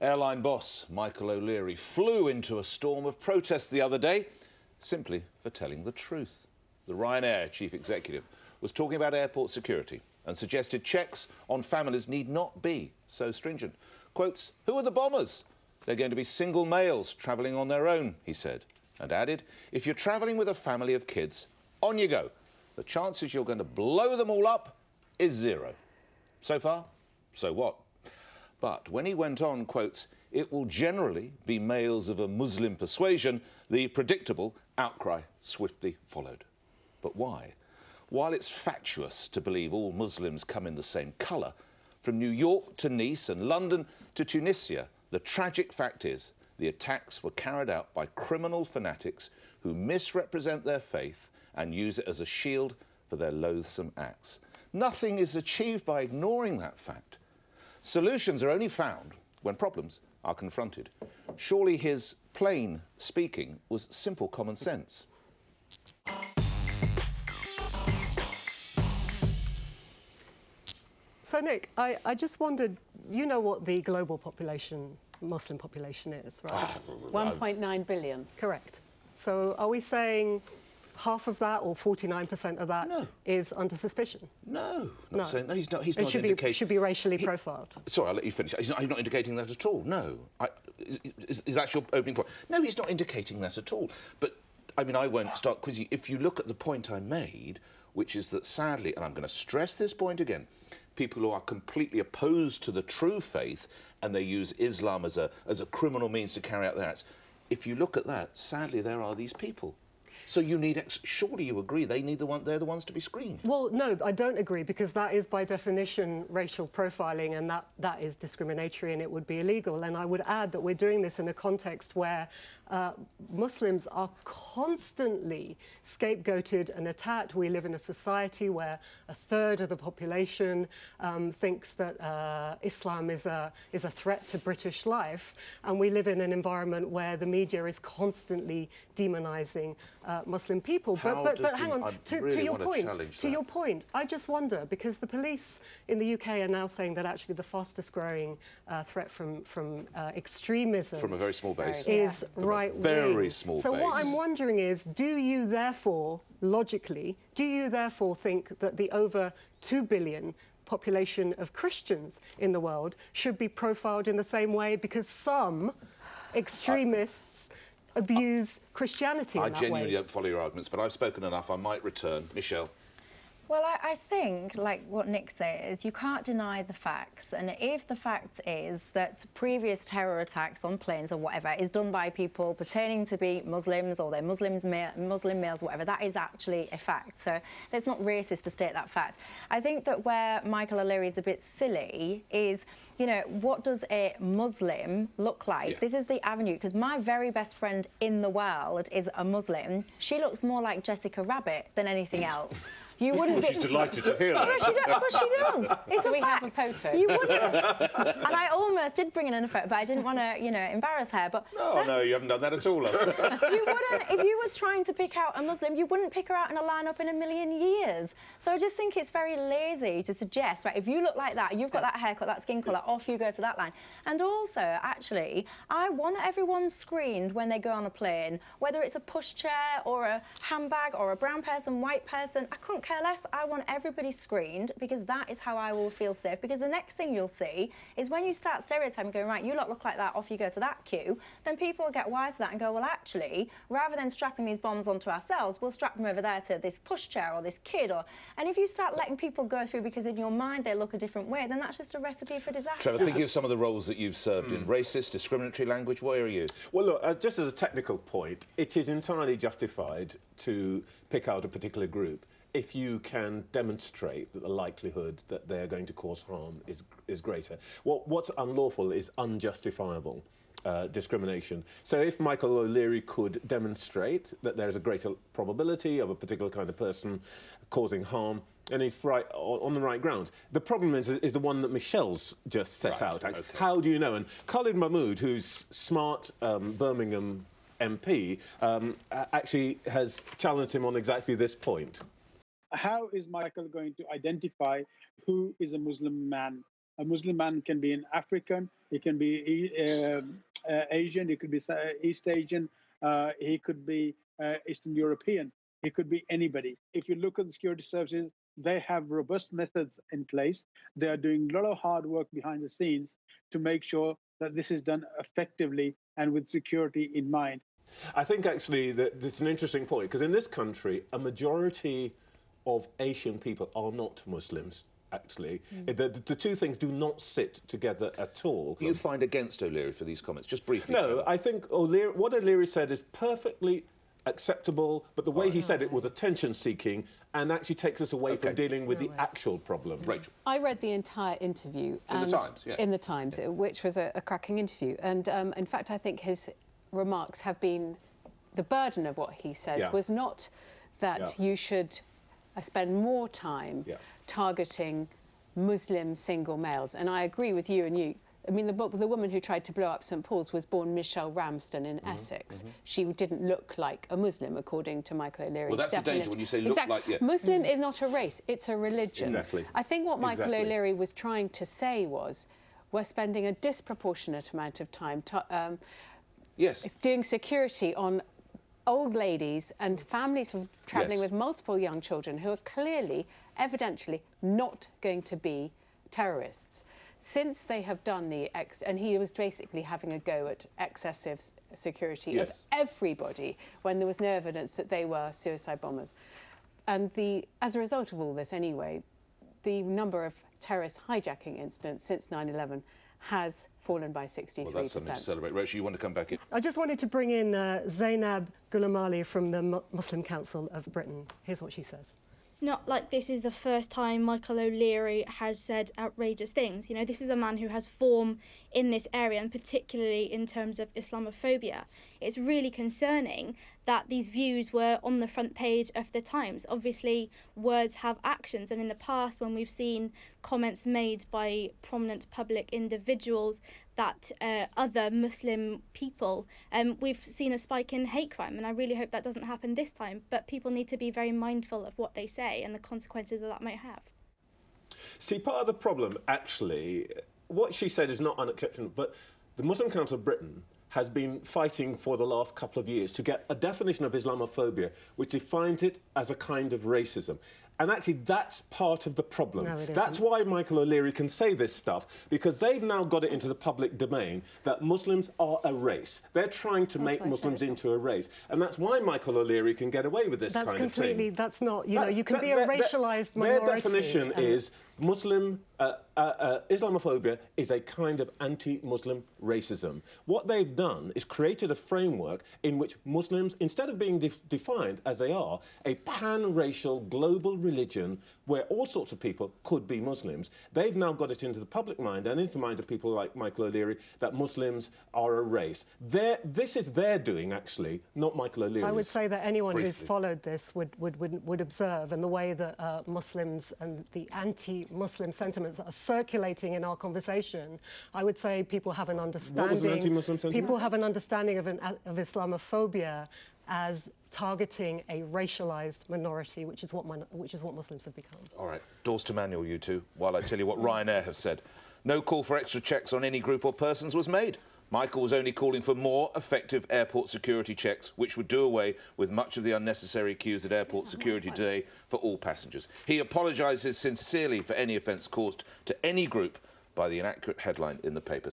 Airline boss Michael O'Leary flew into a storm of protests the other day simply for telling the truth. The RyanAir chief executive was talking about airport security and suggested checks on families need not be so stringent. Quotes, "Who are the bombers? They're going to be single males travelling on their own," he said, and added, "If you're travelling with a family of kids, on you go. The chances you're going to blow them all up is zero." So far, so what? But when he went on, quotes, "It will generally be males of a Muslim persuasion," the predictable outcry swiftly followed. But why? While it's fatuous to believe all Muslims come in the same colour, from New York to Nice and London to Tunisia, the tragic fact is the attacks were carried out by criminal fanatics who misrepresent their faith and use it as a shield for their loathsome acts. Nothing is achieved by ignoring that fact. Solutions are only found when problems are confronted. Surely his plain speaking was simple common sense. So, Nick, I just wondered, you know what the global population, Muslim population is, right? 1.9 billion. Correct. So are we saying half of that or 49% of that is under suspicion? No, not saying, no, he's not should be racially profiled. Sorry, I'll let you finish. He's not indicating that at all, no. Is that your opening point? No, he's not indicating that at all. But, I mean, I won't start quizzing. If you look at the point I made, which is that sadly, and I'm going to stress this point again, people who are completely opposed to the true faith and they use Islam as a criminal means to carry out their acts. If you look at that, sadly, there are these people. So you need, surely you agree, they're the ones to be screened. Well, no, I don't agree, because that is by definition racial profiling, and that is discriminatory and it would be illegal. And I would add that we're doing this in a context where Muslims are constantly scapegoated and attacked. We live in a society where a third of the population thinks that Islam is a threat to British life, and we live in an environment where the media is constantly demonising Muslim people. But hang on, to your point, I just wonder, because the police in the UK are now saying that actually the fastest growing threat from extremism from a very small base is right-wing. Very small base. So what I'm wondering is, do you therefore, logically, think that the over 2 billion population of Christians in the world should be profiled in the same way, because some extremists abuse Christianity in that way? I genuinely don't follow your arguments, but I've spoken enough. I might return. Michelle. Well, I think, like what Nick says, you can't deny the facts. And if the fact is that previous terror attacks on planes or whatever is done by people pretending to be Muslims, or they're Muslim males, whatever, that is actually a fact. So it's not racist to state that fact. I think that where Michael O'Leary is a bit silly is, you know, what does a Muslim look like? Yeah. This is the avenue, because my very best friend in the world is a Muslim. She looks more like Jessica Rabbit than anything else. You wouldn't she's delighted to hear that. Well, she does. It's we have a photo? You wouldn't. And I almost did bring in a photo, but I didn't want to, you know, embarrass her. But no, you haven't done that at all. You wouldn't. If you were trying to pick out a Muslim, you wouldn't pick her out in a lineup in a million years. So I just think it's very lazy to suggest, right, if you look like that, you've got that haircut, that skin colour, off you go to that line. And also, actually, I want everyone screened when they go on a plane, whether it's a pushchair or a handbag or a brown person, white person. I couldn't care less. I want everybody screened, because that is how I will feel safe. Because the next thing you'll see is when you start stereotyping, going, right, you lot look like that, off you go to that queue, then people will get wise to that and go, well, actually, rather than strapping these bombs onto ourselves, we'll strap them over there to this pushchair or this kid. And if you start letting people go through because in your mind they look a different way, then that's just a recipe for disaster. Trevor, thinking of some of the roles that you've served in, racist, discriminatory language, where are you? Well, look, just as a technical point, it is entirely justified to pick out a particular group if you can demonstrate that the likelihood that they're going to cause harm is greater. What's unlawful is unjustifiable discrimination. So if Michael O'Leary could demonstrate that there's a greater probability of a particular kind of person causing harm, and he's right on the right grounds. The problem is the one that Michelle's just set out. Okay. How do you know? And Khalid Mahmood, who's smart Birmingham MP, actually has challenged him on exactly this point. How is Michael going to identify who is a Muslim man? A Muslim man can be an African, he can be Asian, he could be East Asian, he could be Eastern European, he could be anybody. If you look at the security services, they have robust methods in place. They are doing a lot of hard work behind the scenes to make sure that this is done effectively and with security in mind. I think actually that it's an interesting point, because in this country, a majority of Asian people are not Muslims. Actually, the two things do not sit together at all. You find against O'Leary for these comments? Just briefly. No, I think what O'Leary said is perfectly acceptable, but the way he said it was attention-seeking and actually takes us away from dealing with the actual problem. Rachel. I read the entire interview. In the Times, yeah. In the Times, which was a cracking interview. And in fact, I think his remarks have been... The burden of what he says was not that you should spend more time targeting Muslim single males. And I agree with you. I mean, the woman who tried to blow up St Paul's was born Michelle Ramsden in Essex. She didn't look like a Muslim, according to Michael O'Leary's Well, that's the danger when you say look like... Yeah. Muslim is not a race, it's a religion. Exactly. I think what Michael O'Leary was trying to say was we're spending a disproportionate amount of time doing security on old ladies and families travelling with multiple young children who are clearly, evidently, not going to be terrorists. Since they have done and he was basically having a go at excessive security of everybody when there was no evidence that they were suicide bombers. And as a result of all this anyway, the number of terrorist hijacking incidents since 9/11 has fallen by 63%. Well, that's something to celebrate. Rachel, you want to come back in? I just wanted to bring in Zainab Ghulam from the Muslim Council of Britain. Here's what she says. It's not like this is the first time Michael O'Leary has said outrageous things. You know, this is a man who has form in this area, and particularly in terms of Islamophobia. It's really concerning that these views were on the front page of the Times. Obviously, words have actions, and in the past, when we've seen comments made by prominent public individuals that other Muslim people, we've seen a spike in hate crime, and I really hope that doesn't happen this time. But people need to be very mindful of what they say and the consequences that might have. See, part of the problem, actually, what she said is not unexceptional, but the Muslim Council of Britain has been fighting for the last couple of years to get a definition of Islamophobia which defines it as a kind of racism. And actually, that's part of the problem. No, that's why Michael O'Leary can say this stuff, because they've now got it into the public domain that Muslims are a race. They're trying to make Muslims into a race. And that's why Michael O'Leary can get away with this kind of thing. That's not, you know, you can be a racialised minority. Their definition is Islamophobia is a kind of anti-Muslim racism. What they've done is created a framework in which Muslims, instead of being defined as they are, a pan-racial global religion where all sorts of people could be Muslims, they've now got it into the public mind and into the mind of people like Michael O'Leary that Muslims are a race. This is their doing, actually, not Michael O'Leary's. I would say that anyone who's followed this would observe, and the way that Muslims and the anti-Muslim sentiments that are circulating in our conversation, I would say people have an understanding. What was an anti-Muslim sentiment? People have an understanding of Islamophobia as targeting a racialised minority, which is what Muslims have become. All right, doors to manual, you two, while I tell you what RyanAir have said. No call for extra checks on any group or persons was made. Michael was only calling for more effective airport security checks, which would do away with much of the unnecessary queues at airport security today for all passengers. He apologises sincerely for any offence caused to any group by the inaccurate headline in the papers.